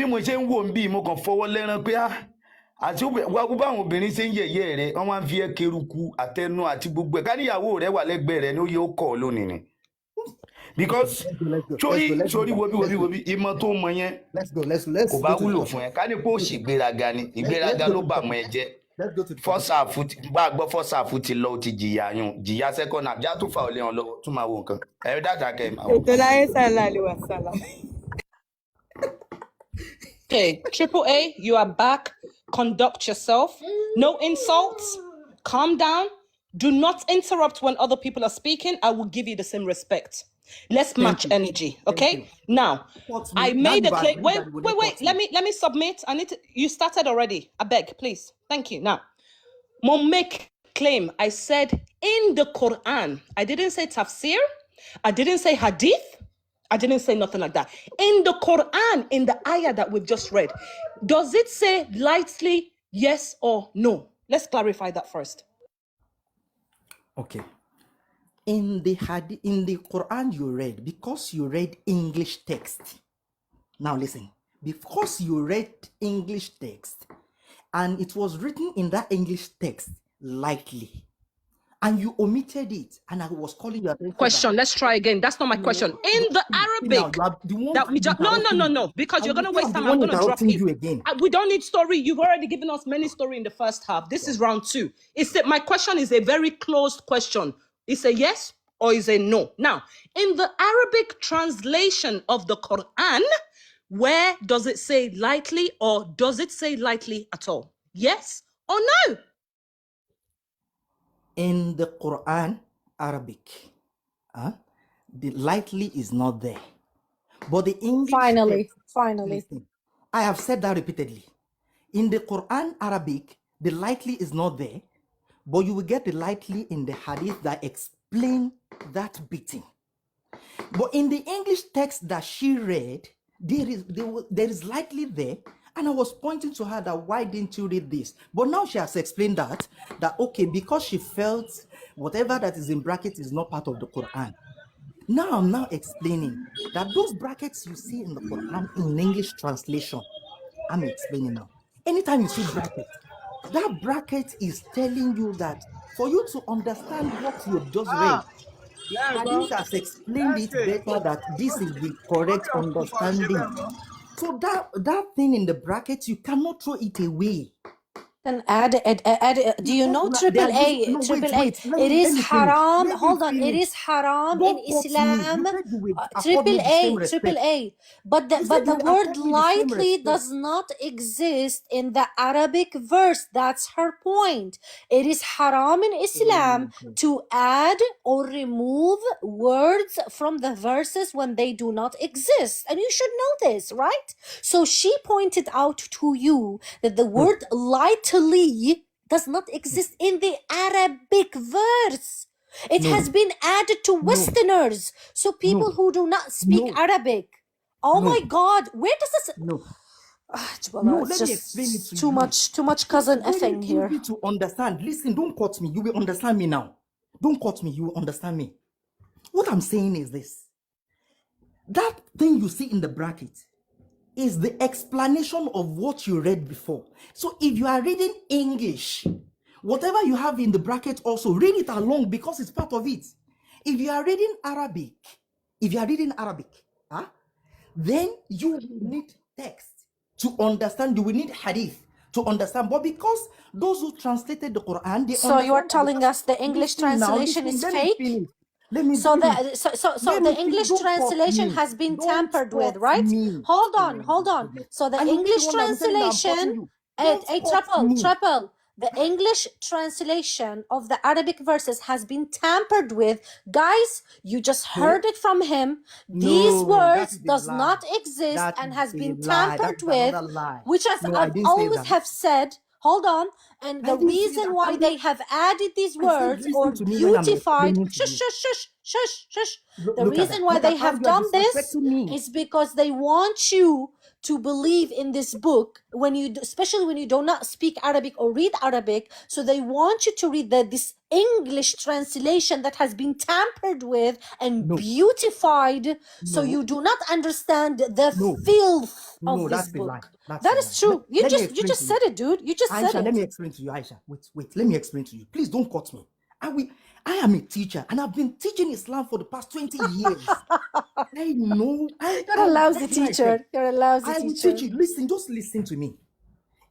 bí mo ṣe ń wò ń bí mo kàn fọwọ́ lẹ́rán pé àti wákú báwọn obìnrin ṣe ń yẹ̀yẹ́ rẹ wọ́n máa ń fi ẹ́ keruku àtẹnu àti gbogbo ẹ̀ ká níyàwó rẹ wà lẹ́gbẹ̀ẹ́ rẹ ní ó yẹ ó kọ̀ ọ́ lónìí ni because sórí wobi ìmọ̀ tó mọ yẹn kò bá wúlò fún ẹ ká ní pé ó ṣì gbéraga ni ìgbéraga ló bà mọ́ ẹ jẹ́ first half ti lọ ti jìyà second half já tó fà ọ́ lé wọn lọ́wọ́ tún máa wo nǹkan ẹ̀rí dáadáa kẹ́ ẹ̀ máa wò. ètò láyé sàlá lè wà sàlá. Okay, Triple A, you are back. Conduct yourself. No insults. Calm down. Do not interrupt when other people are speaking. I will give you the same respect. Let's match energy, okay? Now, I made a claim. Wait. Let me submit. I need to. You started already. I beg, please. Thank you. Now, Mom make claim. I said in the Quran. I didn't say tafsir. I didn't say hadith. I didn't say nothing like that. In the Quran, in the ayah that we've just read, does it say lightly yes or no? Let's clarify that first. Okay. In the Quran you read, because you read English text. Now listen, because you read English text, and it was written in that English text lightly, and you omitted it, and I was calling your attention. Question. Let's try again. That's not my question. In the Arabic, no, because you're gonna waste time. I'm gonna drop you again. We don't need story. You've already given us many story in the first half. This is round 2. My question is a very closed question. It's a yes or is a no. Now, in the Arabic translation of the Quran, where does it say lightly or does it say lightly at all? Yes or no? In the Quran, Arabic, the lightly is not there. But the English Finally. Listen, I have said that repeatedly. In the Quran, Arabic, the lightly is not there, but you will get the lightly in the hadith that explain that beating. But in the English text that she read, there is lightly there. And I was pointing to her that why didn't you read this? But now she has explained that okay, because she felt whatever that is in brackets is not part of the Quran. Now I'm explaining that those brackets you see in the Quran in English translation, I'm explaining now. Anytime you see bracket, that bracket is telling you that for you to understand what you've just read, Hadith has explained it better that this is the correct understanding. So that thing in the brackets, you cannot throw it away. Then add it. Do you know triple A? It is haram. Hold on. It is haram in Islam. Triple A. But the word lightly does not exist in the Arabic verse. That's her point. It is haram in Islam to add or remove words from the verses when they do not exist. And you should know this, right? So she pointed out to you that the word lightly does not exist in the Arabic verse. It has been added to Westerners, so people who do not speak Arabic. Oh my God, where does this? Let me explain it to you. Too much cousin effing here. You need to understand. Listen, don't cut me. You will understand me now. Don't cut me. You will understand me. What I'm saying is this: that thing you see in the bracket is the explanation of what you read before. So if you are reading English, whatever you have in the bracket also, read it along because it's part of it. If you are reading Arabic, then you will need text to understand. You will need hadith to understand. But because those who translated the Quran, so you are telling us the English translation is fake? So the English translation has been tampered with, right? Hold on. So the English translation, triple. The English translation of the Arabic verses has been tampered with. Guys, you just heard it from him. These words does not exist and has been tampered with, which as I always have said. Hold on. And the reason why they have added these words or beautified, shush. The reason why they have done this is because they want you to believe in this book when you, especially when you do not speak Arabic or read Arabic. So they want you to read this English translation that has been tampered with and No. beautified, so No. you do not understand the No. filth No, of this that's a lie. book. That's That a is lie. true. You Let me just explain to said it, dude. You just Aisha, said let it. me explain to you, Aisha. Wait. Let me explain to you. Please don't cut me. I am a teacher and I've been teaching Islam for the past 20 years. I know. You're a lousy that's why I teacher. said, You're a lousy I will teacher. teach you. Listen, just listen to me.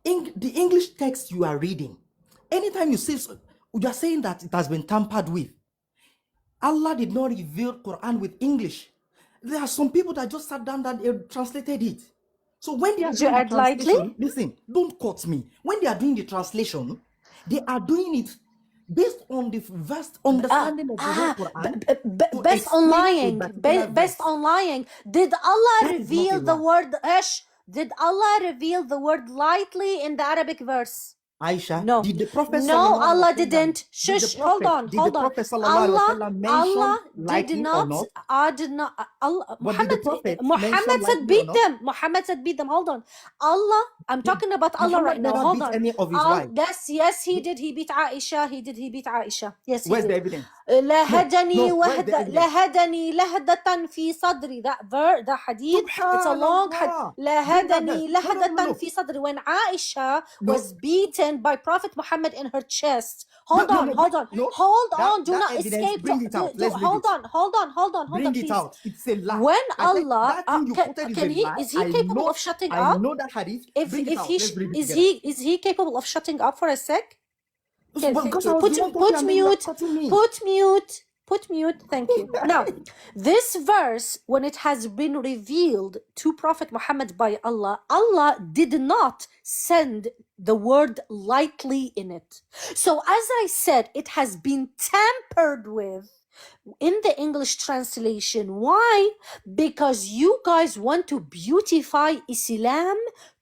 The English text you are reading, anytime you say you are saying that it has been tampered with. Allah did not reveal Quran with English. There are some people that just sat down and translated it. So when they are Did you doing the add lightly? translation, listen, don't cut me. When they are doing the translation, they are doing it based on the vast understanding of the whole Quran. to Based on explain a lying. particular Based verse. on lying. Did Allah That is not a reveal the lie. word ish? Did Allah reveal the word lightly in the Arabic verse? Aisha, No. did the Prophet No, sallallahu alaihi Allah wasallam, didn't. Shush, hold on. did the Prophet sallallahu alaihi Allah wasallam mention Allah lightly did or not. not? I did not. Allah, But did the Prophet mention Muhammad said lightly or beat not? them. Muhammad said beat them. Hold on. Allah, I'm talking about Allah Muhammad right now. never Hold beat on. any of his wives. Yes, he did. He beat Aisha. He beat Aisha. Yes, he Where's did. the evidence? لهدني where's the evidence? لهدني لهدة في صدري. That hadith, it's a long hadith. لهدني لهدة في صدري. When Aisha was beaten by Prophet Muhammad in her chest. Hold on. Do not escape. Bring it out. Let's Hold on, Bring please. it out. It's a lie. When I said Allah, that thing you quoted is a lie. is he capable of shutting up? I know that hadith. Bring it out. Let's read it together. Is he capable of shutting up for a sec? Because I was the one talking and then you're cutting me. Put mute. Thank you. Now, this verse, when it has been revealed to Prophet Muhammad by Allah, Allah did not send the word lightly in it. So as I said, it has been tampered with in the English translation. Why? Because you guys want to beautify Islam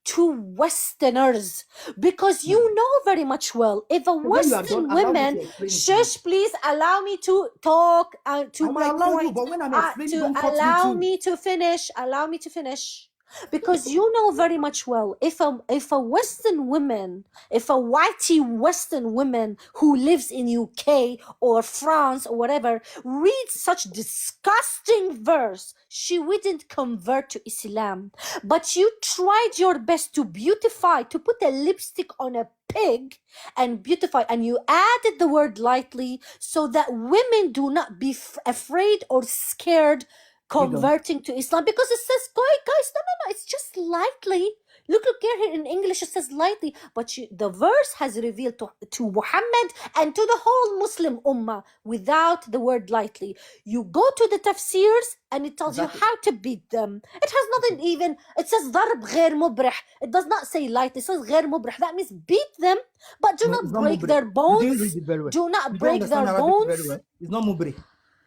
to Westerners, because you know very much well if a Western woman, shush, please allow me to talk to my point. But when I'm explaining, don't cut allow me me to finish. Allow me to finish. Because you know very much well, if a Western woman, if a whitey Western woman who lives in UK or France or whatever reads such disgusting verse, she wouldn't convert to Islam. But you tried your best to beautify, to put a lipstick on a pig and beautify, and you added the word lightly so that women do not be afraid or scared converting to Islam, because it says, guys, no, it's just lightly. Look here in English, it says lightly, but the verse has revealed to Muhammad and to the whole Muslim ummah without the word lightly. You go to the tafsirs and it tells you how to beat them. It has nothing even, it says ضرب غير مبرح. It does not say lightly, it says غير مبرح. That means beat them, but do not break their bones. Do not break their bones. It's not mubrih.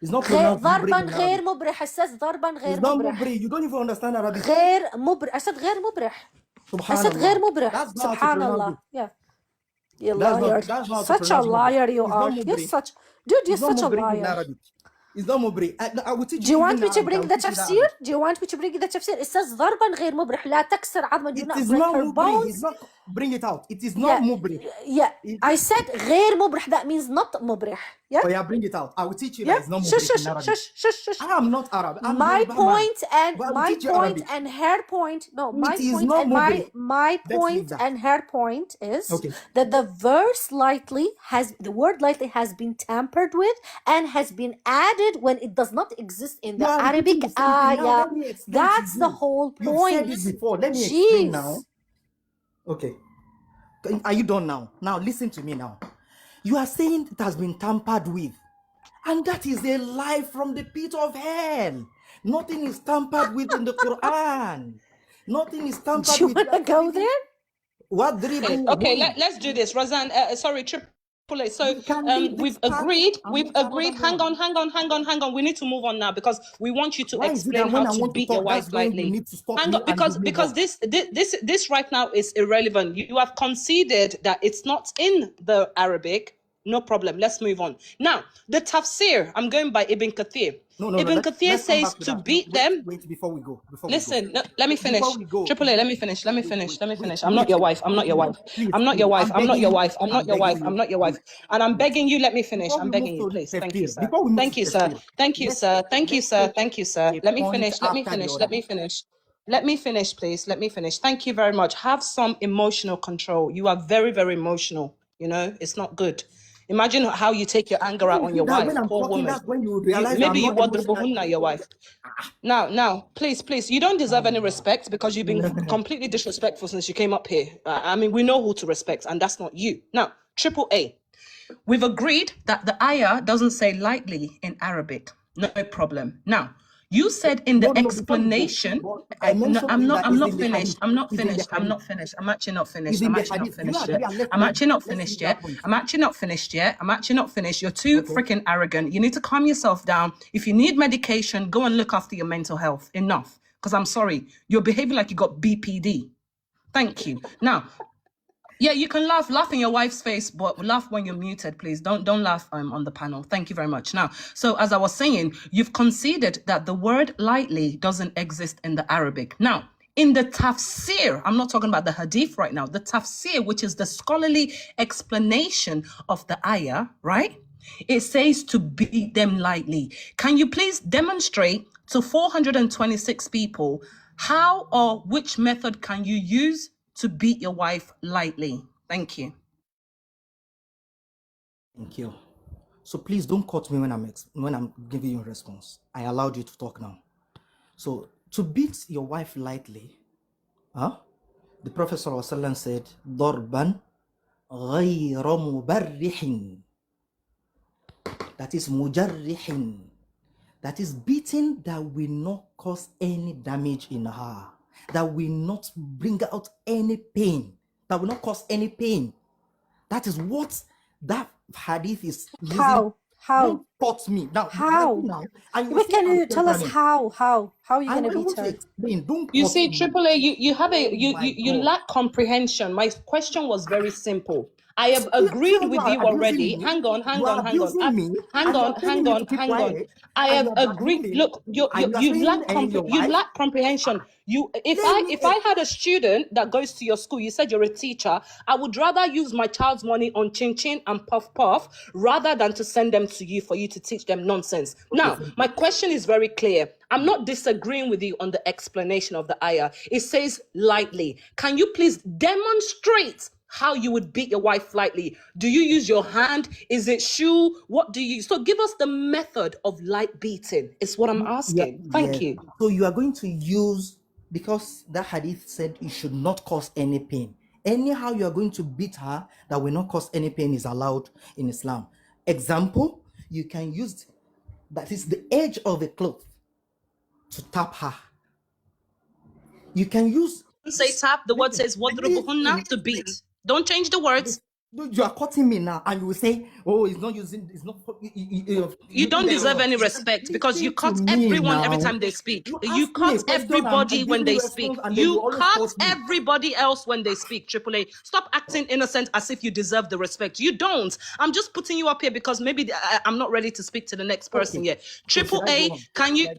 It's not pronounced ضربا غير مبرح. It says ضربا غير مبرح. You don't even understand Arabic. غير مبرح. I said غير مبرح. I said غير مبرح. Subhanallah. Yeah. You're liar. Such a liar you are. You're such a liar. It's not mubrih. I will teach you. Do you want me to bring the tafsir? It says ضربا غير مبرح. لا تكسر عظما. Do not break her bones. Bring it out. It is not mubrih. Yeah. I said غير مبرح. That means not مبرح. Yeah. Oh yeah, bring it out. I will teach you that it's not mubrih in Arabic. Shush. I am not Arab. My point and her point. No, my point and my point and her point is that the verse lightly the word lightly has been tampered with and has been added when it does not exist in the Arabic ayah. That's the whole point. You said it before. Let me explain now. Okay. Are you done now? Now listen to me now. You are saying it has been tampered with. And that is a lie from the pit of hell. Nothing is tampered with in the Quran. Nothing is tampered with. Do you want to go there? What? Okay, let's do this. Razan, sorry, Triple A. So we've agreed. Hang on. We need to move on now because we want you to explain how to beat your wife lightly. Hang on, because this right now is irrelevant. You have conceded that it's not in the Arabic. No problem. Let's move on. Now, the tafsir, I'm going by Ibn Kathir. Ibn Kathir says to beat them. Wait, before we go. Listen, no, let me finish. Before we go, Triple A, let me finish. Let me finish. I'm not your wife. I'm not your wife. I'm not your wife. I'm not your wife. I'm not your wife. I'm not your wife. And I'm begging you, let me finish. I'm begging you, please. Thank you, sir. Thank you, sir. Thank you, sir. Thank you, sir. Thank you, sir. Let me finish. Let me finish. Let me finish. Let me finish, please. Let me finish. Thank you very much. Have some emotional control. You are very, very emotional. You know, it's not good. Imagine how you take your anger out on your wife, poor woman. That's when you realize Maybe you I'm want not the your wife. Now, please, you don't deserve any respect because you've been completely disrespectful since you came up here. I mean, we know who to respect, and that's not you. Now, Triple A, we've agreed that the ayah doesn't say lightly in Arabic. No problem. Now, you said in the explanation. No, I'm not finished. I'm actually not finished yet. You're too freaking arrogant. You need to calm yourself down. If you need medication, go and look after your mental health. Enough. Because I'm sorry, you're behaving like you got BPD. Thank you. Now, yeah, you can laugh in your wife's face, but laugh when you're muted, please. Don't laugh on the panel. Thank you very much. Now, so as I was saying, you've conceded that the word lightly doesn't exist in the Arabic. Now, in the tafsir, I'm not talking about the hadith right now, the tafsir, which is the scholarly explanation of the ayah, right? It says to beat them lightly. Can you please demonstrate to 426 people how or which method can you use to beat your wife lightly? Thank you. Thank you. So please don't cut me when I'm giving you a response. I allowed you to talk now. So to beat your wife lightly, the Prophet ﷺ said, "Darban ghayra mubarrihin." That is mujarrihin. That is beating that will not cause any damage in her, that will not bring out any pain, that will not cause any pain. That is what that hadith is using. How? Don't taught me now. How? But can you tell us how? How are you going to beat her? Explain. Don't you see, me. Triple A, you lack comprehension. My question was very simple. I have agreed with you already. Hang on. I have agreed. Look, you lack comprehension. If I had a student that goes to your school, you said you're a teacher, I would rather use my child's money on chin chin and puff puff rather than to send them to you for you to teach them nonsense. Now, my question is very clear. I'm not disagreeing with you on the explanation of the ayah. It says lightly. Can you please demonstrate how you would beat your wife lightly? Do you use your hand? Is it shoe? What do you use? So give us the method of light beating. It's what I'm asking. Thank you. So you are going to use, because that hadith said it should not cause any pain. Anyhow you are going to beat her that will not cause any pain is allowed in Islam. Example, you can use, that is the edge of a cloth to tap her. You can use. Say tap, the word says wadrubuhunna, to beat. Don't change the words. You are cutting me now, and you will say, "Oh, it's not using. It's not." You don't deserve any respect because you cut everyone every time they speak. You cut everybody when they speak. You cut everybody else when they speak. Triple A, stop acting innocent as if you deserve the respect. You don't. I'm just putting you up here because maybe I'm not ready to speak to the next person yet. Triple A, can you?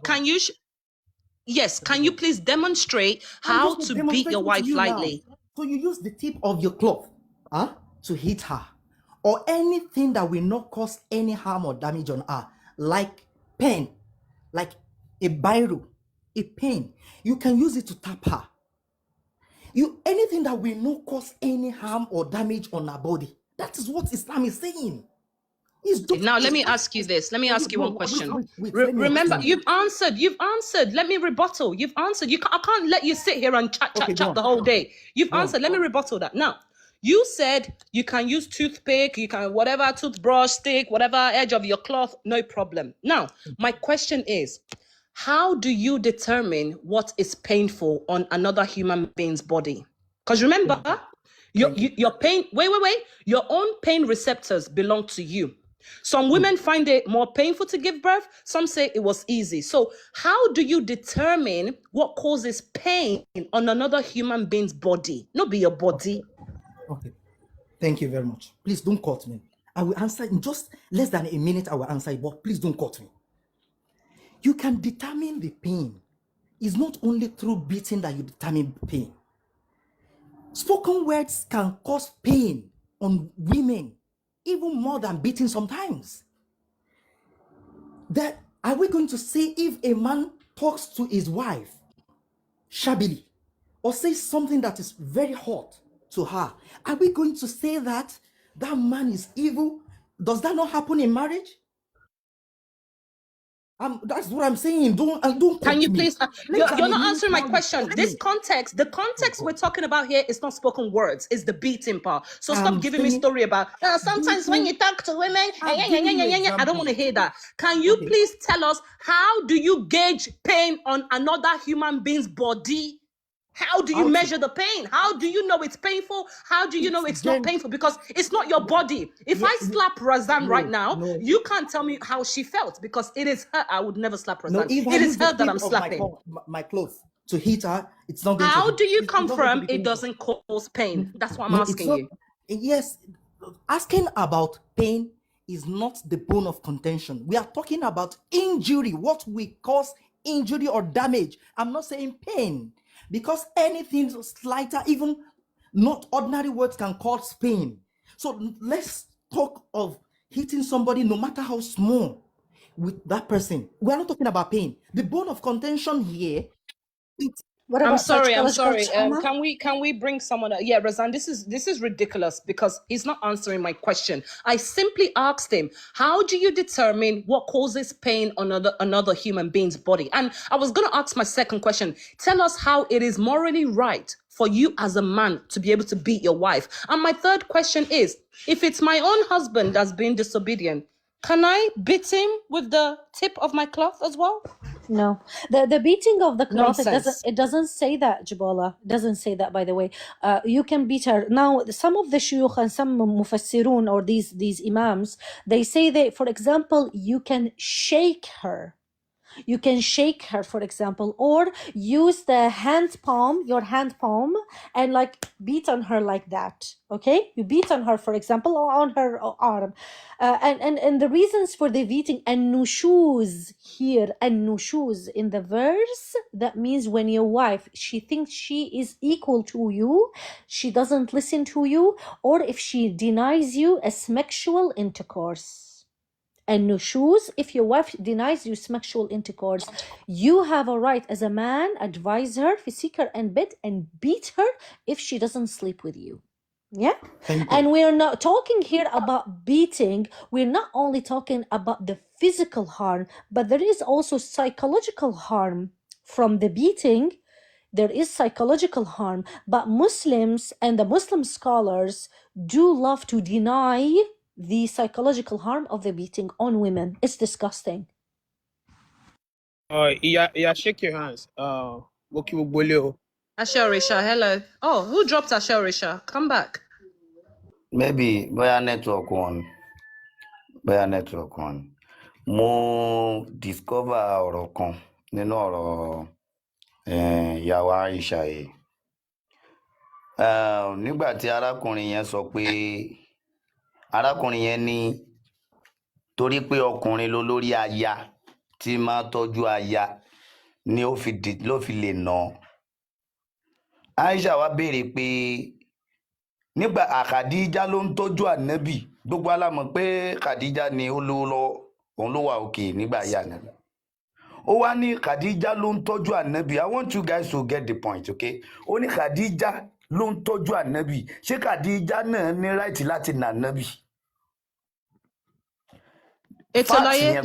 Yes, can you please demonstrate how to beat your wife lightly? So you use the tip of your cloth to hit her, or anything that will not cause any harm or damage on her, like pen, like a biro, a pen. You can use it to tap her. Anything that will not cause any harm or damage on her body. That is what Islam is saying. Now, let me ask you this. Let me ask you one question. Remember, you've answered. Let me rebuttal. You've answered. I can't let you sit here and chat the whole day. You've answered. Let me rebuttal that. Now, you said you can use toothpick, you can whatever, toothbrush, stick, whatever, edge of your cloth, no problem. Now, my question is, how do you determine what is painful on another human being's body? Because remember, your pain, wait, your own pain receptors belong to you. Some women find it more painful to give birth. Some say it was easy. So how do you determine what causes pain on another human being's body? Not be your body. Okay. Thank you very much. Please don't cut me. I will answer in just less than a minute. I will answer it, but please don't cut me. You can determine the pain. It's not only through beating that you determine pain. Spoken words can cause pain on women, even more than beating sometimes. That are we going to say if a man talks to his wife shabbily or says something that is very hot to her, are we going to say that that man is evil? Does that not happen in marriage? That's what I'm saying. Don't Can quote you me. please? Let's You're not examine answering my how you question. quote This me. context, the context we're talking about here is not spoken words, it's the beating part. So stop I'm giving me saying story about sometimes when you talk to women, I'm giving you I don't want to examples. hear that. Can you Okay. please tell us how do you gauge pain on another human being's body? How do you How to? measure the pain? How do you know it's painful? How do you know it's not painful? Because it's not your body. If Yeah, I slap Razan right now, no. you can't tell me how she felt because it is her. I would never slap No, Razan. if I It is use the her that tip I'm of slapping. my clothes to hit her, it's not going to How hit. do you It's not going to confirm be it painful. doesn't cause pain? That's what I'm No, it's asking not. you. Yes, asking about pain is not the bone of contention. We are talking about injury, what we cause injury or damage. I'm not saying pain, because anything slighter, even not ordinary words, can cause pain. So let's talk of hitting somebody, no matter how small, with that person. We're not talking about pain. The bone of contention here. What I'm about sorry. psychological trauma? Can we bring someone? Yeah, Razan, this is ridiculous because he's not answering my question. I simply asked him, how do you determine what causes pain on another human being's body? And I was going to ask my second question. Tell us how it is morally right for you as a man to be able to beat your wife. And my third question is, if it's my own husband that's being disobedient, can I beat him with the tip of my cloth as well? No, the beating of the cloth, Nonsense. it doesn't say that, Jabala. It doesn't say that, by the way. You can beat her. Now, some of the shuyukh and some mufassirun, or these imams, they say that, for example, you can shake her. You can shake her, for example, or use the your hand palm, and like beat on her like that. Okay, you beat on her, for example, or on her arm, and the reasons for the beating, and nushuz here, and nushuz in the verse, that means when your wife, she thinks she is equal to you, she doesn't listen to you, or if she denies you a sexual intercourse. And nushuz, if your wife denies you sexual intercourse, you have a right as a man, advise her, seek her in bed, and beat her if she doesn't sleep with you. Yeah. Thank you. And we're not talking here about beating. We're not only talking about the physical harm, but there is also psychological harm from the beating. There is psychological harm, but Muslims and the Muslim scholars do love to deny the psychological harm of the beating on women. It's disgusting. Yeah, shake your hands. Woki Wogbole. Asherisha, hello. Oh, who dropped Asherisha? Come back. maybe bóyá network one mo discover ọ̀rọ̀ kan nínú ọ̀rọ̀ ìyàwó Aisha yìí. Nígbà tí arákùnrin yẹn sọ pé arákùnrin yẹn ní torí pé ọkùnrin ló lórí aya tí máa tọ́jú aya ni ló fi lè nà án. Aisha wá béèrè pé nígbà Khadija ló ń tọ́jú ànábì, gbogbo wa la mọ̀ pé Khadija ni ó lówó lọ́wọ́, òun ló wà òkè nígbà ayé ànábì. Ó wá ní Khadija ló ń tọ́jú ànábì. I want you guys to get the point, okay? Ó ní Khadija ló ń tọ́jú ànábì. Ṣé Khadija náà ní right láti nà ànábì? Itolaye,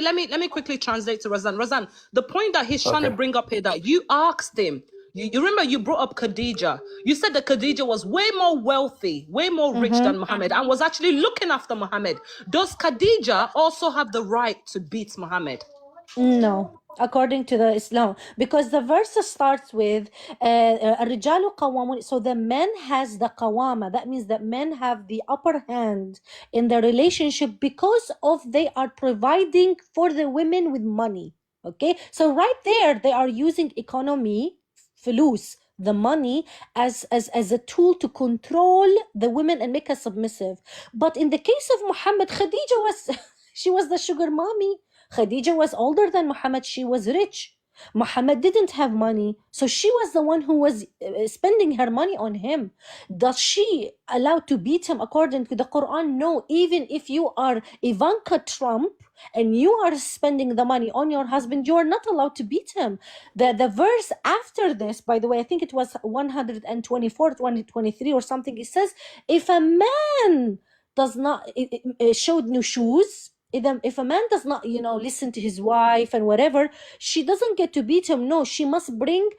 let me quickly translate to Razan. Razan, the point that he's trying to bring up here, that you asked him, you remember you brought up Khadija. You said that Khadija was way more wealthy, way more rich than Muhammad, and was actually looking after Muhammad. Does Khadija also have the right to beat Muhammad? No, according to the Islam, because the verse starts with الرجال قوامون, so the men has the qawama. That means that men have the upper hand in the relationship because of they are providing for the women with money. Okay, so right there they are using economy, fulus, the money, as a tool to control the women and make her submissive. But in the case of Muhammad, Khadija was she was the sugar mommy. Khadija was older than Muhammad. She was rich. Muhammad didn't have money, so she was the one who was spending her money on him. Does she allowed to beat him according to the Quran? No. Even if you are Ivanka Trump and you are spending the money on your husband, you are not allowed to beat him. The verse after this, by the way, I think it was 124, 123 or something, it says, if a man does not showed nushuz, if a man does not, listen to his wife and whatever, she doesn't get to beat him. No, she must bring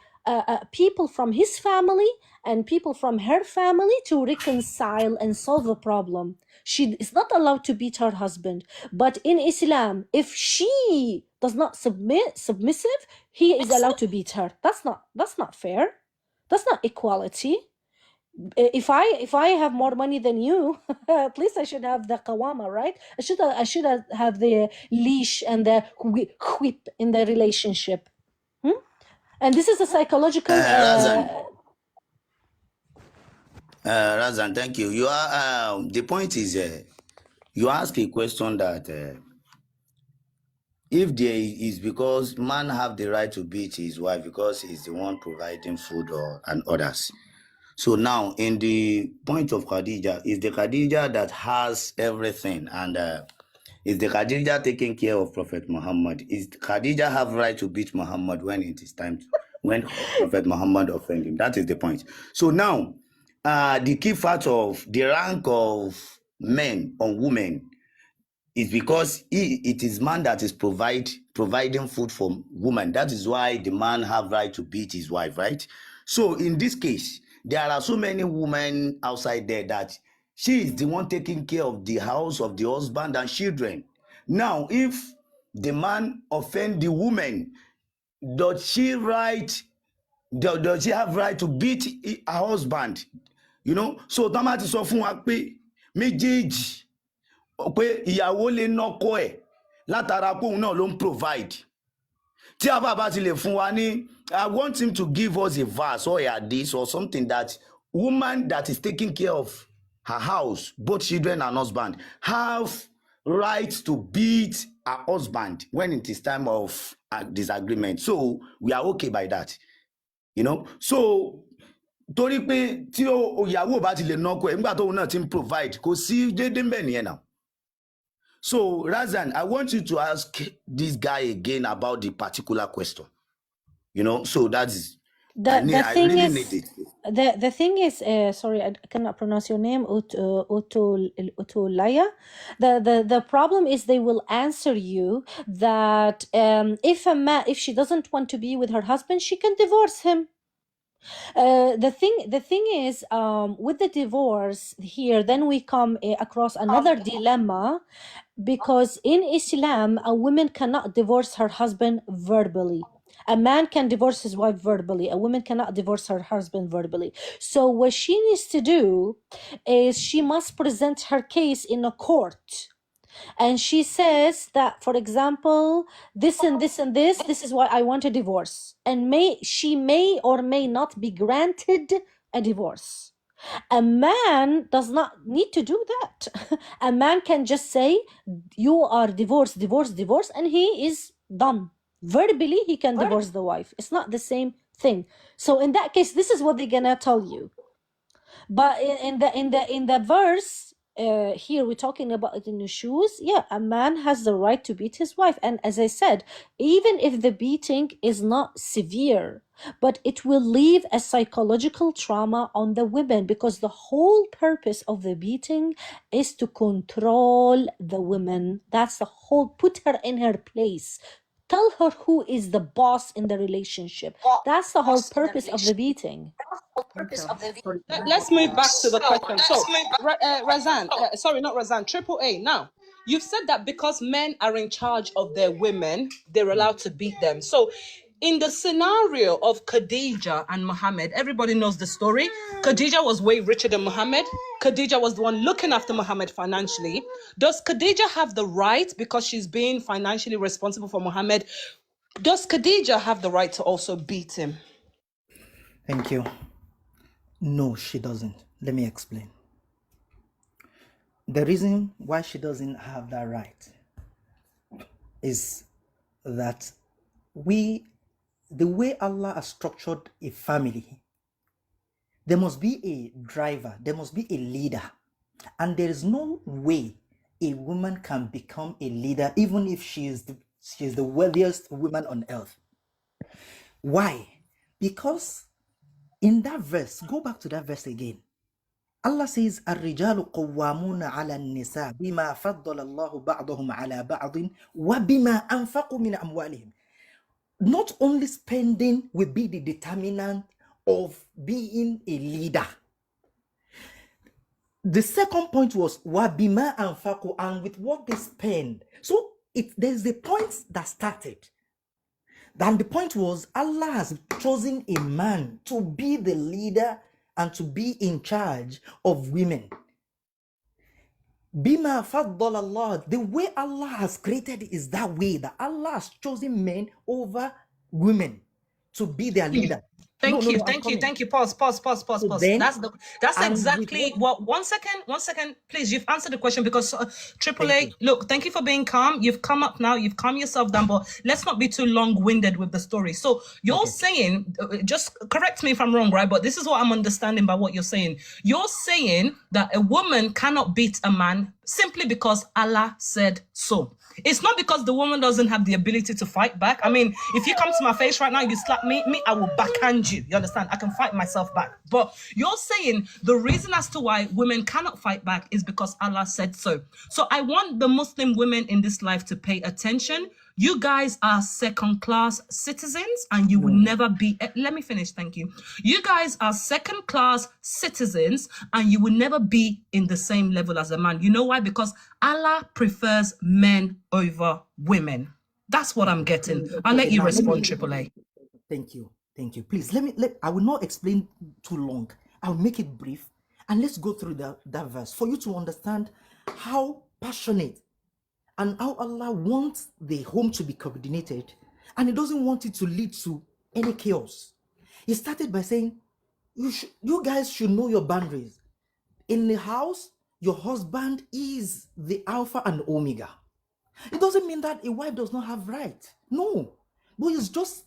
people from his family and people from her family to reconcile and solve the problem. She is not allowed to beat her husband. But in Islam, if she does not submissive, he is allowed to beat her. That's not fair. That's not equality. If I have more money than you, at least I should have the qawama, right? I should have the leash and the whip in the relationship. And this is a psychological. Razan, thank you. You are the point is you ask a question that if there is, because man have the right to beat his wife because he's the one providing food and others. So now, in the point of Khadija, is the Khadija that has everything, and is the Khadija taking care of Prophet Muhammad? Is Khadija have right to beat Muhammad when it is time to, when Prophet Muhammad offend him? That is the point. So now, the key factor of the rank of men on women is because it is man that is providing food for woman. That is why the man have right to beat his wife, right? So in this case, there are so many women outside there that she is the one taking care of the house, of the husband and children. Now, if the man offend the woman, does she have right to beat her husband? So Tamati sọ fún wa pé méjèèjì pé ìyàwó lè nọkọ ẹ̀ látara pé òun náà ló ń provide. Tí a bá ti lè fún wa ní, I want him to give us a verse or a hadith or something that woman that is taking care of her house, both children and husband, have right to beat her husband when it is time of disagreement. So we are okay by that. So torí pé tí ìyàwó bá ti lè nọkọ ẹ̀ nígbà tóun náà ti ń provide, kò sí déédéé mbẹ̀ nìyẹn náà. So Razan, I want you to ask this guy again about the particular question. So that is I really need it. The thing is, sorry, I cannot pronounce your name, Utulaya. The problem is they will answer you that if she doesn't want to be with her husband, she can divorce him. The thing is, with the divorce here, then we come across another dilemma, because in Islam, a woman cannot divorce her husband verbally. A man can divorce his wife verbally. A woman cannot divorce her husband verbally. So what she needs to do is she must present her case in a court. And she says that, for example, this and this and this is why I want a divorce. And she may or may not be granted a divorce. A man does not need to do that. A man can just say, you are divorced, and he is done. Verbally, he can divorce the wife. It's not the same thing. So in that case, this is what they're gonna tell you. But in the verse, here we're talking about the nushuz. Yeah, a man has the right to beat his wife. And as I said, even if the beating is not severe, but it will leave a psychological trauma on the women, because the whole purpose of the beating is to control the women. That's the whole, put her in her place. Tell her who is the boss in the relationship. That's the whole purpose of the beating. Let's move back to the question. So, Razan, sorry, not Razan, Triple A. Now, you've said that because men are in charge of their women, they're allowed to beat them. So, in the scenario of Khadija and Muhammad, everybody knows the story. Khadija was way richer than Muhammad. Khadija was the one looking after Muhammad financially. Does Khadija have the right, because she's being financially responsible for Muhammad, does Khadija have the right to also beat him? Thank you. No, she doesn't. Let me explain. The reason why she doesn't have that right is that the way Allah has structured a family, there must be a driver, there must be a leader, and there is no way a woman can become a leader even if she is the wealthiest woman on earth. Why? Because in that verse, go back to that verse again. Allah says, الرجال قوامون على النساء بما فضل الله بعضهم على بعض وبما أنفقوا من أموالهم. Not only spending will be the determinant of being a leader. The second point was wabima anfaku, and with what they spend. So there's a point that started. Then the point was Allah has chosen a man to be the leader and to be in charge of women. Bima faddal Allah, the way Allah has created it is that way, that Allah has chosen men over women to be their leader. Thank you. Pause. Then, That's exactly what. One second, please. You've answered the question because AAA. Look, thank you for being calm. You've come up now. You've calmed yourself down. But let's not be too long-winded with the story. So you're saying, just correct me if I'm wrong, right? But this is what I'm understanding by what you're saying. You're saying that a woman cannot beat a man simply because Allah said so. It's not because the woman doesn't have the ability to fight back. I mean, if you come to my face right now, you slap me, I will backhand you. You understand? I can fight myself back. But you're saying the reason as to why women cannot fight back is because Allah said so. So I want the Muslim women in this life to pay attention. You guys are second-class citizens and you will never be... Let me finish, thank you. You guys are second-class citizens and you will never be in the same level as a man. You know why? Because Allah prefers men over women. That's what I'm getting. I'll let you respond, AAA. Thank you. Please, I will not explain too long. I'll make it brief. And let's go through that verse for you to understand how passionate and how Allah wants the home to be coordinated, and He doesn't want it to lead to any chaos. He started by saying, you guys should know your boundaries. In the house, your husband is the Alpha and Omega. It doesn't mean that a wife does not have right. No. But it's just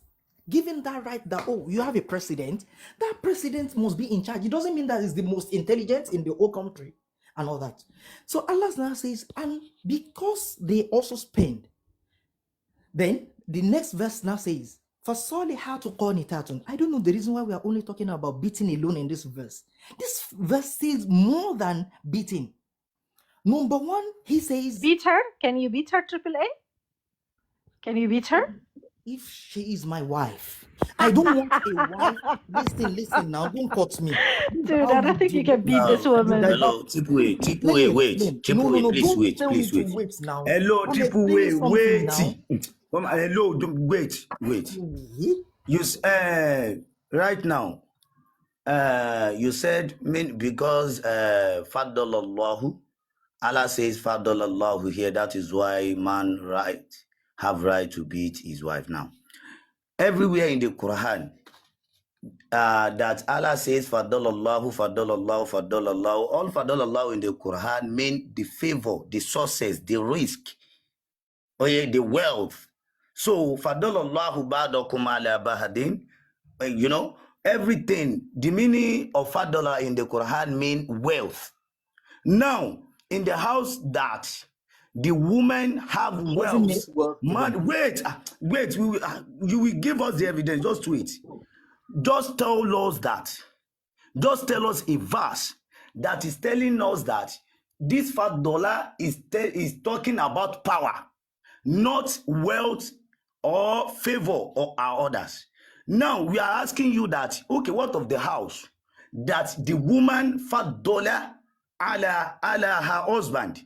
giving that right that, you have a president. That president must be in charge. It doesn't mean that he's the most intelligent in the whole country and all that. So Allah now says, and because they also spend, then the next verse now says, فَالصَّالِحَاتُ قَانِتَاتٌ. I don't know the reason why we are only talking about beating alone in this verse. This verse says more than beating. Number one, he says... Beat her? Can you beat her, AAA? Can you beat her? If she is my wife, I don't want a wife. Listen now, don't cut me. Dude, I don't think you can beat this woman. Hello, Triple A, wait. Triple A, please wait. Now. Hello, Triple A, wait. Hello, wait. You right now, you said because Faddalallahu, Allah says Faddalallahu here, that is why man have right to beat his wife. Now, everywhere in the Quran that Allah says Faddalallahu, all Faddalallahu in the Quran mean the favor, the success, the risk, the wealth. So Faddalallahu ba'dakum ala bahadin, everything, the meaning of Faddala in the Quran mean wealth. Now, in the house that the women have wealth. Man, wait, you will give us the evidence. Just wait. Just tell us that. Just tell us a verse that is telling us that this $5 is talking about power, not wealth or favor or our others. Now we are asking you that, okay, what of the house that the woman $5 ala her husband?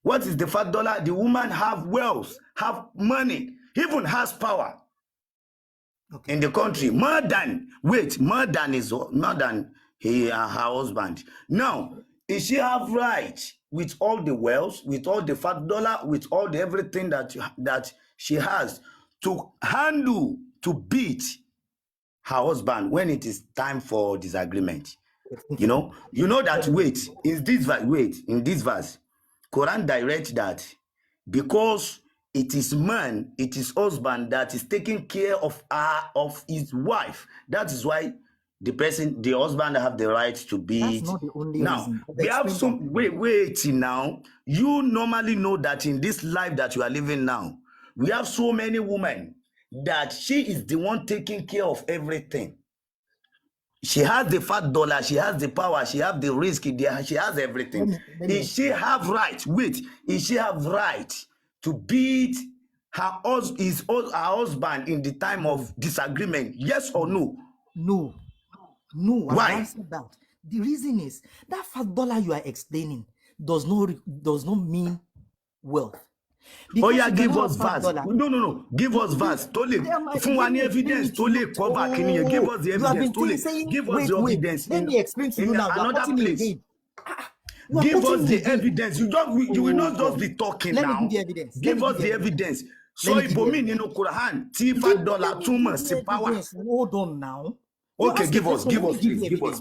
What is the $5? The woman have wealth, have money, even has power in the country. More than her husband. Now, is she have right with all the wealth, with all the $5, with all the everything that she has to handle, to beat her husband when it is time for disagreement? You know that in this verse, Quran direct that because it is man, it is husband that is taking care of his wife. That is why the husband have the right to beat. That's not the only Now, reason. we have some, wait now. You normally know that in this life that you are living now, we have so many women that she is the one taking care of everything. She has the fat dollar, she has the power, she has the risk, she has everything. Is she have right? Wait, is she have right to beat her husband in the time of disagreement? Yes or no? No. Why? I've answered that. The reason is that fat dollar you are explaining does not mean wealth. Oh yeah, give us verse. No. Give us verse. Fún wa ní evidence tó lè cover kini yẹn. Give us the evidence tó lè. Give us the evidence. Let me explain to you now. Another place. Give us the evidence. You will not just be talking now. Let me give you evidence. Give us the evidence. So ibòmíì nínú Quran tí fat dollar túmọ̀ sí power. Hold on now. Okay, give us,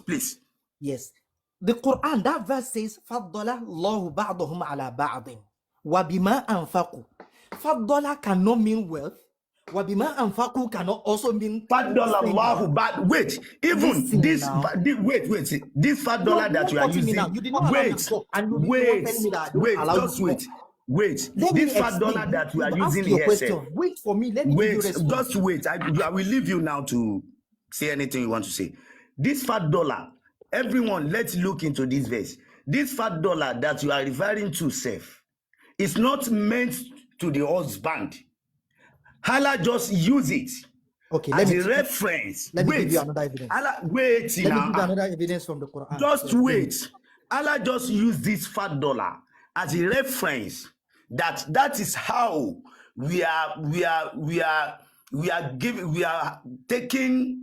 please. Yes. The Quran, that verse says, فَضَّلَ اللَّهُ بَعْضَهُمْ عَلَى بَعْضٍ وَبِمَا أَنْفَقُوا. $5 cannot mean wealth. وَبِمَا أَنْفَقُوا cannot also mean $5. But wait, even this $5 that you are using. Wait. This $5 that you are using here. Wait for me. Let me give you response. Just wait. I will leave you now to say anything you want to say. This $5, everyone, let's look into this verse. This $5 that you are referring to, Seth, is not meant to the husband. Allah just use it as a reference. Let me give you another evidence. Let me give you another evidence from the Quran. Just wait. Allah just use this $5 as a reference. That is how we are taking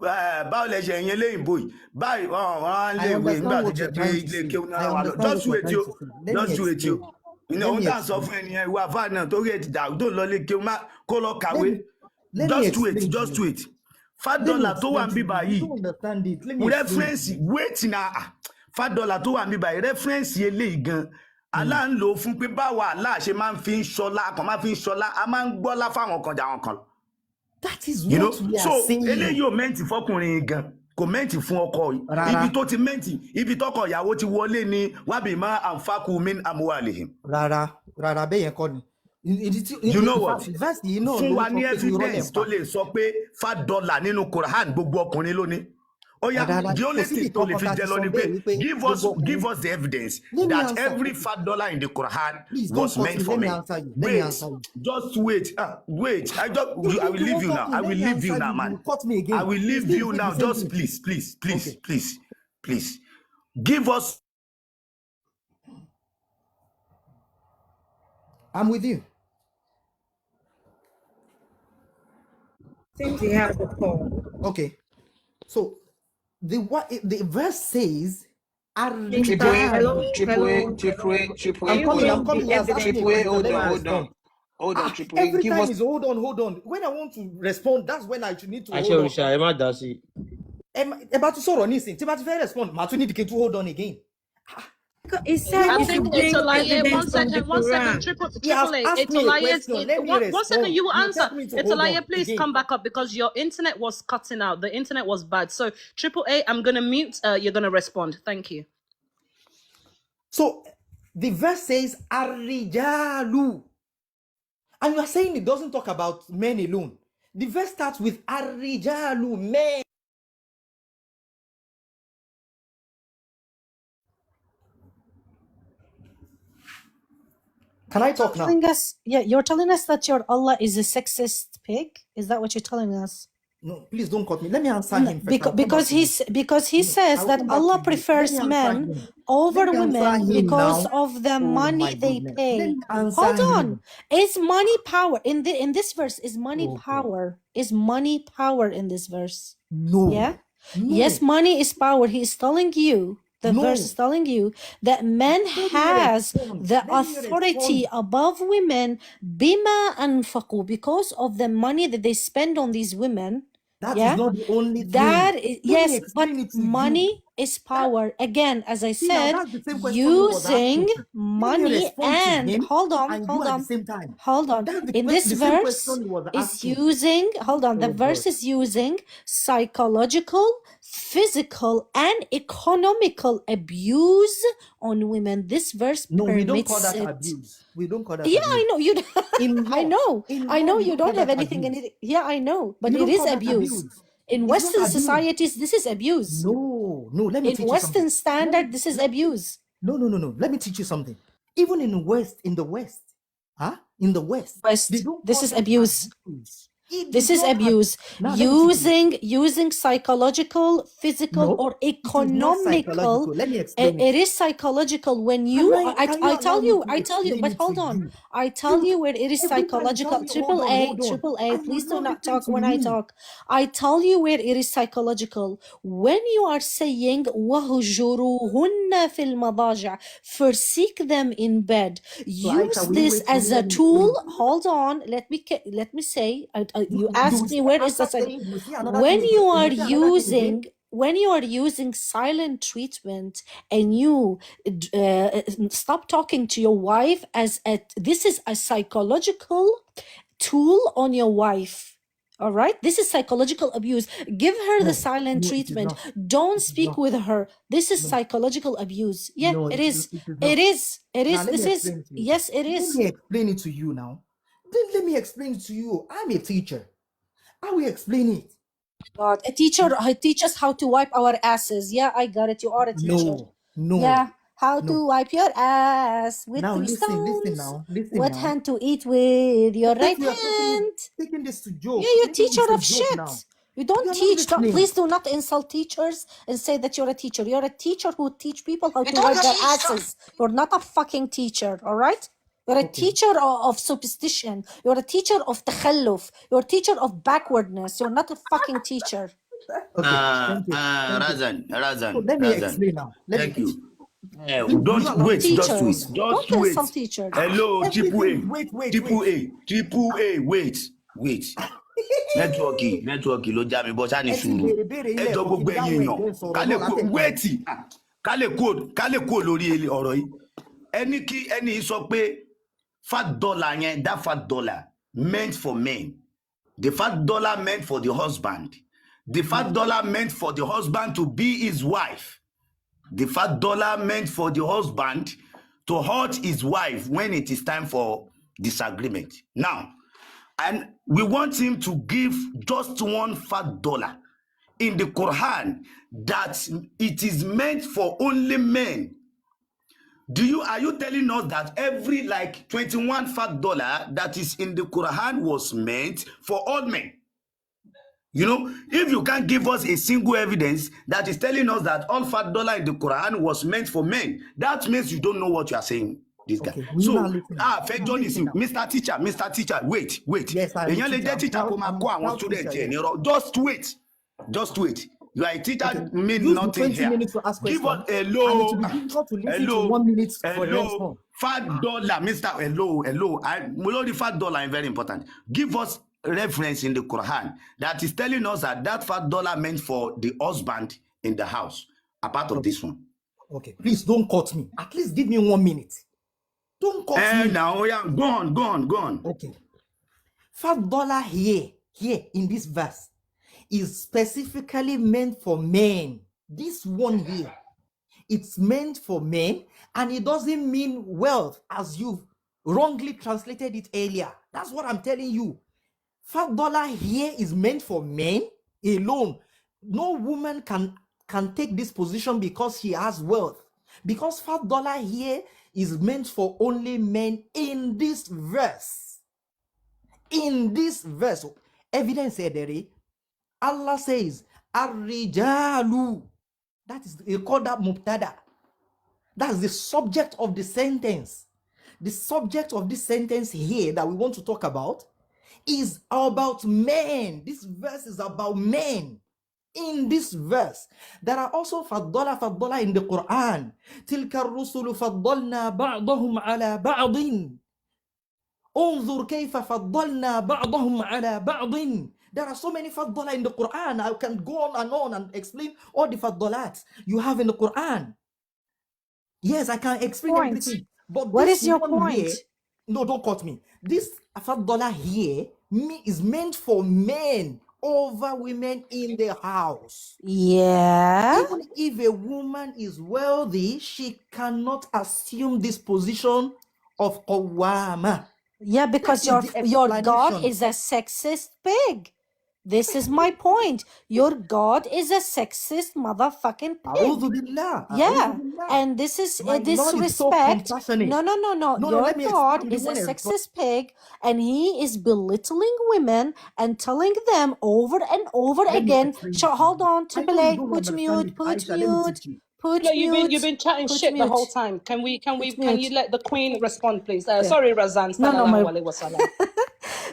báwo lẹ ṣe yẹn lẹ́yìn bóyì báyìí wọ́n lè wé nígbà tó jẹ́ pé ilé kéwù náà wà lọ just wait o ohun tá à ń sọ fún ẹnìyẹn ìwà fáà náà torí ẹ ti dà tó lọ lé kéwù má kó lọ kàwé just wait $5 tó wà ń bí báyìí reference wait na $5 tó wà ń bí báyìí reference eléyìí gan Allah ń lò fún pé báwa Allah ṣe máa ń fi ń ṣọlá kan máa fi ń ṣọlá a máa ń gbọ́lá fáwọn kan jà wọn kan lọ. That is what we are saying. So eléyìí ò mẹ́ǹtì fọkùnrin gan kò mẹ́ǹtì fún ọkọ yìí ibi tó ti mẹ́ǹtì ibi tọkọ ìyàwó ti wọlé ni wabima anfaqu min amwalihim. rárá bẹ́ẹ̀ yẹn kọ́ ni. You know what? Fún wa ní evidence tó lè sọ pé $5 nínú Quran gbogbo ọkùnrin lónìí. Oh yeah, the only thing to live in give us the evidence that every $5 in the Quran was meant for me. Wait, just wait. Wait. I will leave you now. I will leave you now, man. I will leave you now. Just please. Give us. I'm with you. Seems he has the phone. Okay. So the verse says Triple A. Hold on, Triple A. Every time is hold on. When I want to respond, that's when I need to hold on. About to sọ̀rọ̀ nísìn, tí bá ti fẹ́ respond, màá tún need to hold on again. He said I think Italaye, one second, Triple A, Italaye, one second, you will answer. Italaye, please come back up because your internet was cutting out. The internet was bad. So Triple A, I'm gonna mute. You're gonna respond. Thank you. So the verse says Ar-Rijalu, and you are saying it doesn't talk about men alone. The verse starts with Ar-Rijalu, men. Can I talk now? You're telling us that your Allah is a sexist pig? Is that what you're telling us? No, please don't cut me. Let me answer him first. Because he says that Allah prefers men over women because of the money they pay. Hold on. Is money power in this verse? Is money power? Is money power in this verse? No. Yeah. No. Yes, money is power. He is telling you. The verse is telling you that men has the authority above women bima anfaqu, because of the money that they spend on these women. That Yeah. is not the only That thing. is, Let me yes, but explain it to you. money is power. Again, as I See, now said, that's the same question he was using asking. Let me money respond to and him hold on, and you hold at the on, same time. hold on. That's In this the same verse question he was is asking. using, hold on, the Oh verse God. is using psychological, physical, and economical abuse on women. This verse No, we don't call permits that it. abuse. We don't call that Yeah, abuse. I know you. In I law, know we you don't call don't have that anything. abuse. Yeah, I know, but We it don't is call that abuse. abuse. In It's not Western abuse. societies, this is abuse. No, let me In teach you something. Western standard, this is abuse. No. Let me teach you something. Even in the West, in the West, in the West, they West, don't this call is that abuse. abuse. It This is is not abuse. Now let me teach you. Using psychological, physical, No, or it is not economical. psychological. Let me explain It it. is psychological when Can you. you allow me to I tell you. explain But it to hold on. you? I tell you where it is Every time you tell psychological. me, hold on, Triple A. and Please you're do not not listening talk to when I me. talk. I tell you where it is psychological when you are saying وَهُجُرُوهُنَّ فِي الْمَضَاجِعِ, forsake them in bed. So Use Aisha, will you this wait for as me? a Let me explain tool. it. Hold on. Let me say. You You asked will me say, where is after the psych. saying, you see another When thing you again. are You see another thing again. when you are using silent treatment and you stop talking to your wife as this is a psychological tool on your wife. All right, this is psychological abuse. Give her the No, silent it is treatment. not. Don't It is speak not. with her. This is No, psychological abuse. Yeah, no, it it is. is It not. is. It Now is. let This me is. explain it to you. Yes, it Let is. me explain it to you now. Let me explain it to you. I'm a teacher. I will explain it. God, a teacher teach us how to wipe our asses. Yeah, I got it. You are a teacher. No, Yeah, how no. to wipe your ass with Now 3 listen stones. now, listen What now. hand to eat with your As if right you are hand. taking this to Yeah, joke. you're a Maybe teacher it's a of joke shit. now. You don't You're not teach. listening. Please do not insult teachers and say that you're a teacher. You're a teacher who teach people how You to don't wipe their teach. asses. You're not a fucking teacher, all right? You're a Okay. teacher of superstition. You're a teacher of takhalluf. You're a teacher of backwardness. You're not a fucking teacher. Okay. Thank you. Thank you. So let me Razan. explain now. Let me Thank you. explain. Don't Don't insult wait, just wait, teachers. just Don't wait. insult teachers. Hello, triple Everything. A, Wait. triple A, wait. Nẹ́tíwọ́ọ̀kì ló já mi bọ́ sáà ní Ẹ ti sùúrù. béèrè ilé Ẹ jọ ẹ̀kọ́ kí n gbogbo dáhùn ẹ̀yin ẹ̀ jẹ́ èèyàn sọ̀rọ̀ ká lè náà kó látẹ̀kọ́. wéètì ká lè kó lórí ọ̀rọ̀ yìí. Ẹni kí ẹni sọ pé $5 yẹn, that $5 meant for men. The $5 meant for the husband. The $5 meant for the husband to be his wife. The $5 meant for the husband to hurt his wife when it is time for disagreement. Now, and we want him to give just one $5 in the Quran that it is meant for only men. Are you telling us that every like $21 that is in the Quran was meant for all men? You know, if you can't give us a single evidence that is telling us that all $5 in the Quran was meant for men, that means you don't know what you are saying, this guy. Okay, will you now listen now? Fẹjọ́ nísìn, Mr. Teacher, wait. Yes, I'm a Èèyàn lè teacher. jẹ́ teacher kó máa kó àwọn proud student teacher, ẹ̀ yeah. nírọ̀. Just wait. You are a teacher, Okay. mean Use the nothing 20 here. minutes to ask Give questions. us And it will be difficult to listen to 1 minute for a response. $5, Mr. Hello. $5 is very important. Give us reference in the Quran that is telling us that $5 meant for the husband in the house, apart of this one. Okay, please don't cut me. At least give me 1 minute. Don't cut me. Now, yeah, go on. Okay. $5 here in this verse is specifically meant for men. This one here, it's meant for men, and it doesn't mean wealth as you wrongly translated it earlier. That's what I'm telling you. $5 here is meant for men alone. No woman can take this position because she has wealth. Because $5 here is meant for only men in this verse. In this verse, evidence there, Allah says, Ar-rijalu. That is, you call that mubtada. That's the subject of the sentence. The subject of this sentence here that we want to talk about is about men. This verse is about men. In this verse, there are also faddala in the Quran. Tilka ar-rusulu faddalna ba'dahum ala ba'din. انظر كيف فضلنا بعضهم على بعض. There are so many faddalah in the Quran. I can go on and explain all the faddalat you have in the Quran. Yes, I can explain Point. everything. But What this is your one here, point? no, don't cut me. This faddalah here is meant for men over women in the house. Yeah. Even if a woman is wealthy, she cannot assume this position of qawwama. Yeah, because That is the your God explanation. is a sexist pig. This is my point. Your God is a sexist motherfucking pig. A'udhu billah. Yeah, A'udhu billah. and this is My this Lord is so respect. compassionate. No. No, Your let me God explain. is a sexist pig, and he is belittling women and telling them over and over Let me again. explain. Hold on, I Triple know you A, don't put understand mute, it. put Aisha, let me mute, teach you. put No, mute, you've been chatting put shit the whole mute, time. Can put you mute. let the Queen respond, please? Yeah. Sorry, Razan. No, Sallallahu my alaihi wasallam.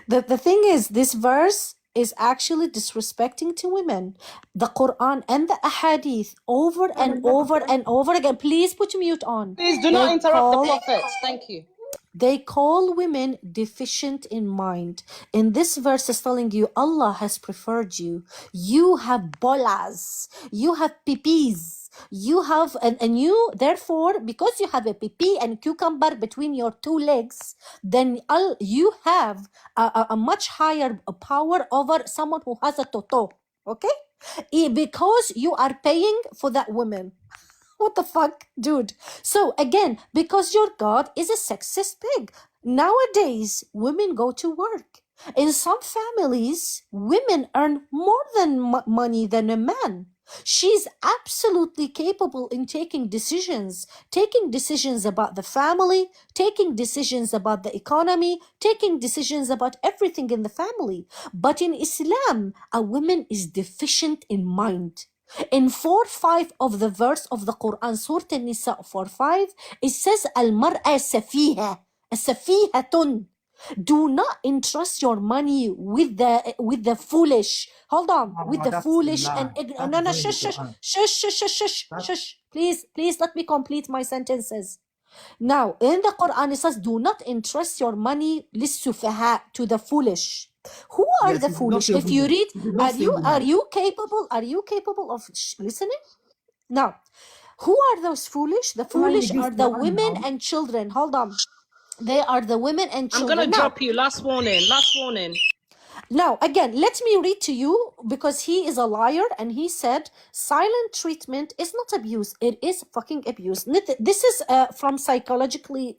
the thing is, this verse is actually disrespecting to women. The Quran and the Ahadith over and over and over again. Please put mute on. Please do not interrupt the Prophet. Thank you. They call women deficient in mind. In this verse is telling you Allah has preferred you. You have bolas. You have pipis. You have and you therefore because you have a pipi and cucumber between your two legs, then you have a much higher power over someone who has a toto. Okay? Because you are paying for that woman. What the fuck, dude? So again, because your God is a sexist pig. Nowadays, women go to work. In some families, women earn more than money than a man. She's absolutely capable in taking decisions about the family, taking decisions about the economy, taking decisions about everything in the family. But in Islam, a woman is deficient in mind. In 4:5 of the verse of the Quran, Surah An-Nisa 4:5, it says, Al-mar'a safiha, safihatun. Do not entrust your money with the foolish. Hold on, with the That's foolish a and lie. ignorant. That No, is no, not in the shush, shush, Quran. shush, shush, shush, shush, That- shush. Please, let me complete my sentences. Now, in the Quran, it says, do not entrust your money للسفهاء, to the foolish. Who are Yes, the he did not foolish? say If you women. read, He did not say women. are you capable of listening? Now, who are those foolish? The foolish are the women and children. Hold on. They are the women and I'm children. gonna drop you. Last warning. Last warning. Now, again, let me read to you because he is a liar and he said silent treatment is not abuse. It is fucking abuse. This is from Psychologically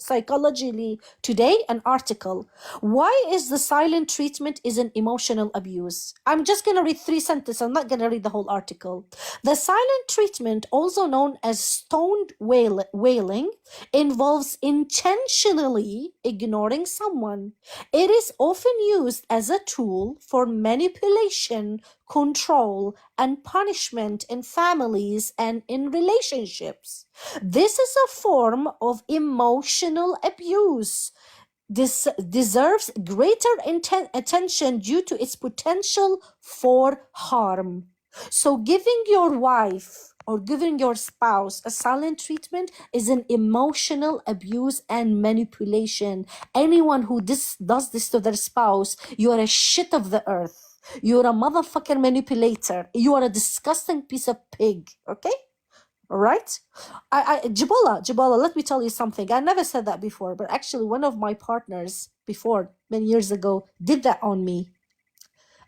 Today, an article. Why is the silent treatment is an emotional abuse? I'm just going to read 3 sentences. I'm not going to read the whole article. The silent treatment, also known as stoned wailing, involves intentionally ignoring someone. It is often used as a tool for manipulation, control, and punishment in families and in relationships. This is a form of emotional abuse. This deserves greater attention due to its potential for harm. So, giving your wife or giving your spouse a silent treatment is an emotional abuse and manipulation. Anyone who does this to their spouse, you are a shit of the earth. You're a motherfucking manipulator. You are a disgusting piece of pig. Okay? All right. Jabala, let me tell you something. I never said that before, but actually, one of my partners before many years ago did that on me.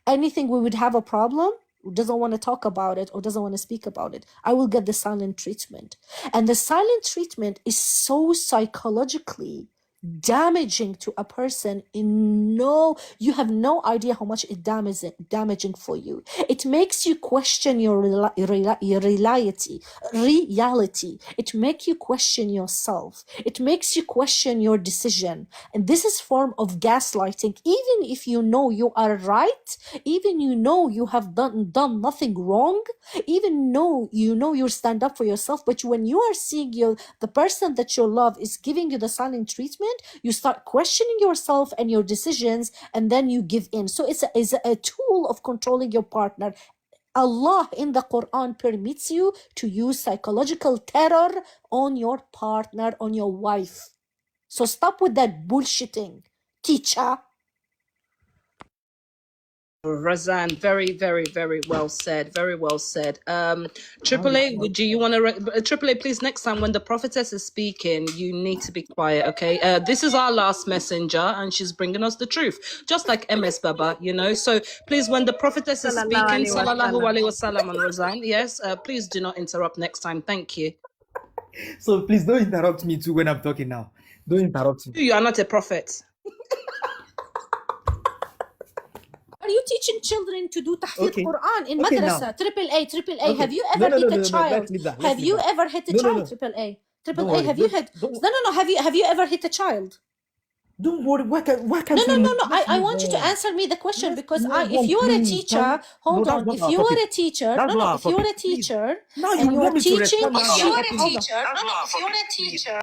Anything we would have a problem, doesn't want to talk about it or doesn't want to speak about it, I will get the silent treatment. And the silent treatment is so psychologically damaging to a person. You have no idea how much it damaging for you. It makes you question your reality. It makes you question yourself. It makes you question your decision. And this is form of gaslighting. Even if you know you are right, even you have done nothing wrong, even you stand up for yourself, but when you are seeing the person that you love is giving you the silent treatment, you start questioning yourself and your decisions, and then you give in. So it's a tool of controlling your partner. Allah in the Quran permits you to use psychological terror on your partner, on your wife. So stop with that bullshitting, teacher. Razan, very, very, very well said. Very well said. Triple A, do you want to? Triple A, please. Next time when the prophetess is speaking, you need to be quiet. Okay. This is our last messenger, and she's bringing us the truth, just like MS Baba, you know. So please, when the prophetess is speaking, sallallahu alaihi wasallam on Razan, yes. Please do not interrupt next time. Thank you. So please don't interrupt me too when I'm talking now. Don't interrupt me. You are not a prophet. Are you teaching children to do tahfidh Okay. Quran in Okay, madrasa? now. Triple A. Okay. Have you No, ever no, hit no, a no, child? let's leave that. Let's Have leave you that. ever hit a No, no, child? no. Triple A. Don't Triple A. worry. Have you hit? Don't- No. Have you ever hit a child? Don't worry. Why can't No. we I move want you to on? answer me the question Let's because move if on, you are a please. teacher, hold No, on. that's If not our you are topic. a teacher, That's not our if you are a topic. Please. teacher Now and you you want are me to teaching, respond now. If you are a Hold on.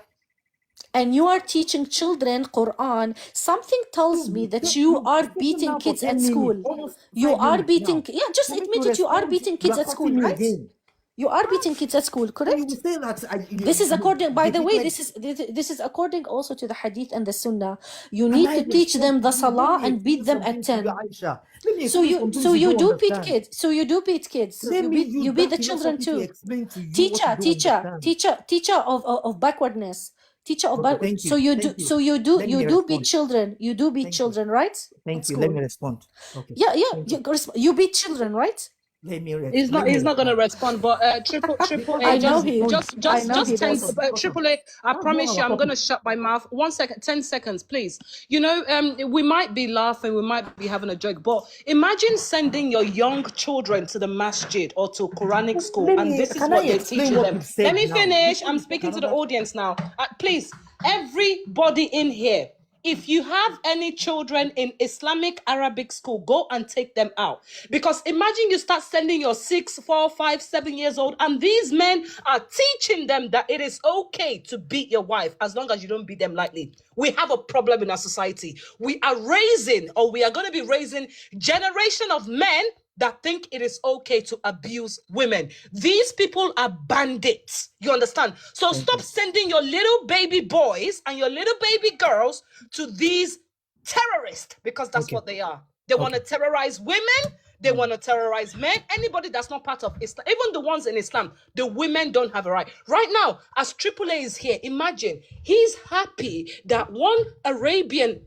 and you are teaching children Quran, something tells me that you are beating Now for kids 10 at minutes, school. almost You 5 are minutes beating. now. Yeah, just For me admit to it. You are respond, beating you kids are at school, cutting me right? again. You are beating kids at school, So correct? you will say that This is according, by the way, defeated. this is according also to the hadith and the sunnah. You Can need I to teach respond them the to you? Let salah me and beat explain them at something to you, 10. Aisha. Let me So explain you something you don't do beat understand. kids. So you do beat kids. Let me use You beat that the children philosophy to too. explain to you what you don't understand. Teacher of backwardness. Teacher of Okay, backward. thank So you. you Thank do you. so you Let do me you do beat respond. children. You do beat Thank you. children, right? Thank At you. Let school. me respond. Okay. Yeah. Thank you. You beat children, right? Let me He's not gonna respond. respond, but triple Because A, I I know just he. respond. I know he 10 does. triple A, I That's promise not you our I'm gonna topic. shut my mouth. 1 second, 10 seconds, please. You know, we might be laughing, we might be having a joke, but imagine sending your young children to the masjid or to Quranic school, and this is Can I what they're explain teaching what them. you've said Let me now? finish. Before I'm you take speaking to the another. audience now. Please, everybody in here, if you have any children in Islamic Arabic school, go and take them out. Because imagine you start sending your 6, 4, 5, 7 years old, and these men are teaching them that it is okay to beat your wife as long as you don't beat them lightly. We have a problem in our society. We are going to be raising generation of men that think it is okay to abuse women. These people are bandits. You understand? So stop sending your little baby boys and your little baby girls to these terrorists, because that's what they are. They want to terrorize women. They want to terrorize men. Anybody that's not part of Islam, even the ones in Islam, the women don't have a right. Right now, as AAA is here, imagine he's happy that one Arabian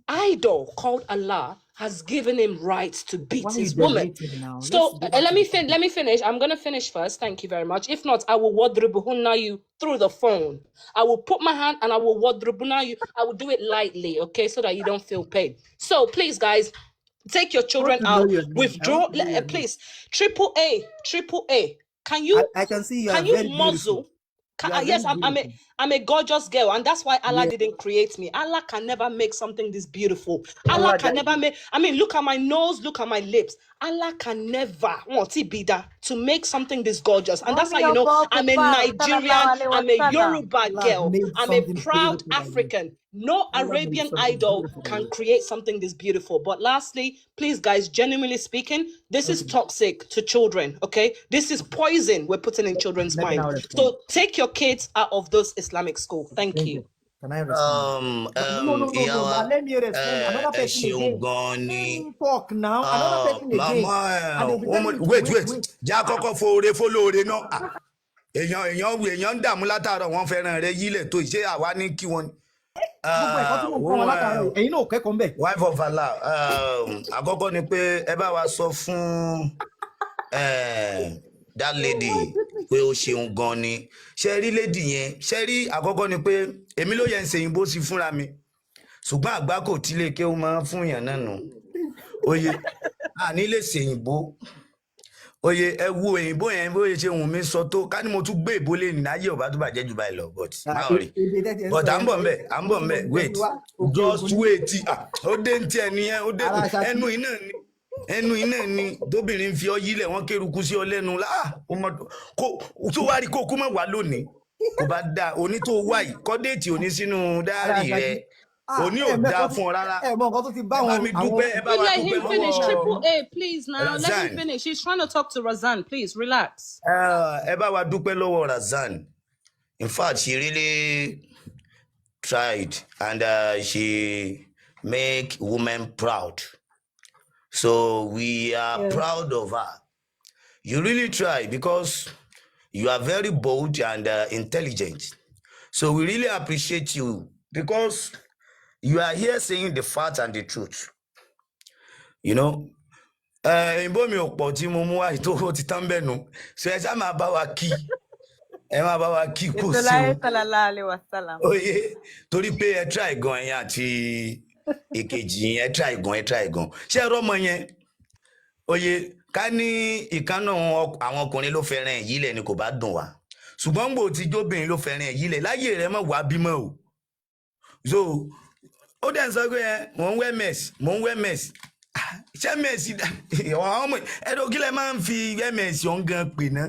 idol called Allah has given him rights to beat Why are you his woman. deviating now? So Let's go back to the topic. let me finish. I'm gonna finish first. Thank you very much. If not, I will wadribuhunna you through the phone. I will put my hand and I will wadribuna you. I will do it lightly, okay, so that you don't feel pain. So please, guys, take your I want children to know out. your name. I Withdraw, want to know your name. please. Triple A. Can you I can see you are can you very beautiful. muzzle? You are Yes, very beautiful. I'm a gorgeous girl, and that's why Allah Yeah. didn't create me. Allah can never make something this beautiful. Allah Allah can guide never you. make. I mean, look at my nose, look at my lips. Allah can never want it be that to make something this gorgeous, and that's how you know I'm a Nigerian, I'm a Yoruba Allah girl, made I'm a something proud beautiful by you. African. No Allah made Arabian something idol beautiful by can you. create something this beautiful. But lastly, please, guys, genuinely speaking, this is toxic to children. Okay, this is poison we're putting in children's Let me mind. now respond. So take your kids out of those Islamic school. Thank you. Can I respond? No. Ìyá Let me respond. Another ẹ person ṣeun again. gan Let ni. me talk now. Another person again. Màmá And they'll be telling you to wait wait. jẹ́ àkọ́kọ́ fóore fólóore náà. Èèyàn ń dààmú látàárọ̀ wọ́n fẹ́ràn rẹ yílẹ̀ tó ṣé àwa ní kí wọ́n. Gbogbo ẹ̀kọ́ tí mo kọ́ wọn látàárọ̀ yìí, ẹ̀yin náà ò kẹ́kọ̀ọ́ ńbẹ̀. Wife of Allah, àkọ́kọ́ ni pé ẹ bá wa sọ fún that lady pé ó ṣeun gan ni. Ṣé rí lady yẹn? Ṣé rí àkọ́kọ́ ni pé èmi ló yẹ ń ṣe òyìnbó sí fúnra mi. Ṣùgbọ́n àgbá kò tí lè ké ó máa ń fún yàn náà nù. Oye, àní lè ṣe òyìnbó. Oye, ẹ wo òyìnbó yẹn bóyá ṣe wùn mí sọ tó ká ní mo tún gbé ìbò lè ní ayé ọba tó bàjẹ́ jù báyìí lọ, but má rí. But à ń bọ̀ mbẹ̀, wait, just wait. Ó dé ń tiẹ̀ nìyẹn, ó dé ẹnu iná ni tóbìnrin fi ọ yílẹ̀ wọ́n kéruku sí ọ lẹ́nu tó wá rí kó kú mọ̀ wá lónìí kò bá dáa òní tó wá yìí kọ́ déètì òní sínú dáárì rẹ̀ òní ò dáa fún ọ rárá. Ẹ mọ nǹkan tó ti bá Ẹ bá wọn mi dúpẹ́, ẹ bá wa Let dúpẹ́ him finish. lọ́wọ́ Triple A, please now. Let Razan. him finish. He's trying to talk to Razan. Please relax. Ẹ bá wa dúpẹ́ lọ́wọ́ Razan. In fact, she really tried and she make women proud. So we are proud of her. You really try because you are very bold and intelligent. So we really appreciate you because you are here saying the fact and the truth. You know, ìbò mi ò pọ̀ tí mo mú wá tó ti tán bẹ́ẹ̀ nù. So ẹ ṣá máa bá wa kí. Ẹ máa bá wa kí kò sí o. Oye, torí pé ẹ try gan ẹ̀yin àti èkejì yẹn ẹ try gan. Ṣé ẹ rọ́mọ yẹn? Oye, ká ní ìkànnà àwọn ọkùnrin ló fẹ́ràn èyí lẹ̀ ni kò bá dùn wá. Ṣùgbọ́n gbò tí jóbìnrin ló fẹ́ràn èyí lẹ̀ láyé rẹ̀ mọ̀ wá bímọ o. So ó dẹ̀ ń sọ pé mò ń wẹ́ mess. Ṣé mess ọmọ ẹ̀rọ kí lẹ máa ń fi ms ọ̀hún gan pè ná?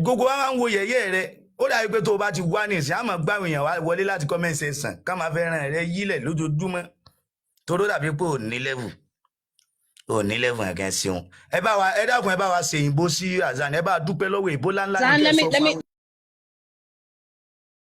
Gbogbo wa máa ń wo yẹ̀yẹ́ rẹ̀. Ó dàbí pé tó o bá ti wá ní ìsìn àmọ́ gbáwọn èèyàn wá wọlé láti comment section ká máa fẹ́ràn rẹ̀ yílẹ̀ lójoojúmọ́. Toró dàbí pé ò ní level. Ò ní level ẹ̀gẹ́ sí wọn. Ẹ dákun ẹ bá wa ṣe ìbò sí Azan, ẹ bá dúpẹ́ lọ́wọ́ ìbò láńlá ní kẹ́ sọ fún wa.